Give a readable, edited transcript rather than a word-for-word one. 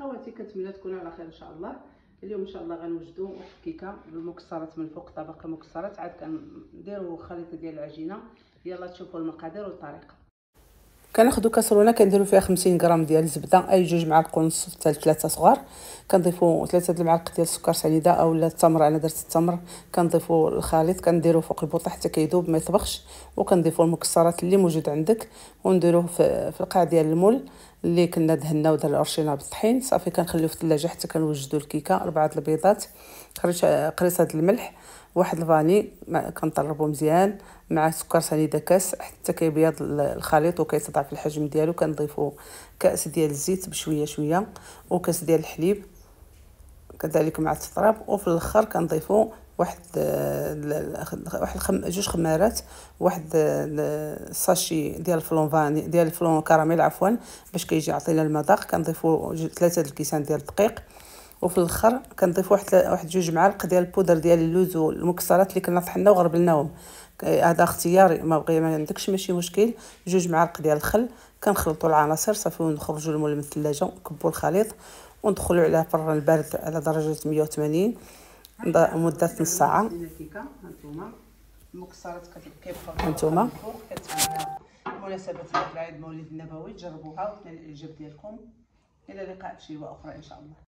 اخواتي كنتمنى تكونوا على خير ان شاء الله. اليوم ان شاء الله غنوجدوا واحد الكيكه بالمكسرات من فوق، طبق المكسرات. عاد كنديروا خليط ديال العجينه. يلا تشوفوا المقادير والطريقه. كناخذوا كاسرونه كنديروا فيها 50 غرام ديال الزبده، اي 2 معالق ونص حتى 3 صغار. كنضيفوا 3 المعالق ديال السكر سنيده اولا التمر، انا درت التمر. كنضيفوا الخليط كنديروه فوق البوطه حتى كيذوب ما يطبخش، وكنضيفوا المكسرات اللي موجود عندك ونديروه في القاع ديال المول اللي كنا دهنا ودار رشينا بالطحين. صافي كنخليوه في الثلاجه حتى كنوجدوا الكيكه. 4 البيضات، قريصه الملح، واحد الفاني كنطربو مزيان مع سكر سنيده كاس حتى كيبيض الخليط وكيتضاعف الحجم ديالو. كنضيفوا كاس ديال الزيت بشويه شويه وكاس ديال الحليب كذلك مع التطراب. وفي الاخر كنضيفوا واحد جوج خمارات، واحد الساشي ديال الفلون فاني ديال الفلون كراميل عفوا باش كيجي يعطينا المذاق. كنضيفوا 3 الكيسان ديال الدقيق. وفي الاخر كنضيف واحد 2 معالق ديال البودر ديال اللوز والمكسرات اللي كنا طحنا وغربلناهم. هذا اختياري، ما عندكش ماشي مشكل. 2 معالق ديال الخل. كنخلطوا العناصر صافي ونخرجوا المول من الثلاجه ونكبوا الخليط وندخلوا على الفران البارد على درجه 180 مده نص ساعه. الكيكه هانتوما المكسرات كيبقاو هانتوما كتبان مناسبه العيد مولد النبوي. جربوها وتنال الاعجاب ديالكم. الى اللقاء في شيء اخرى ان شاء الله.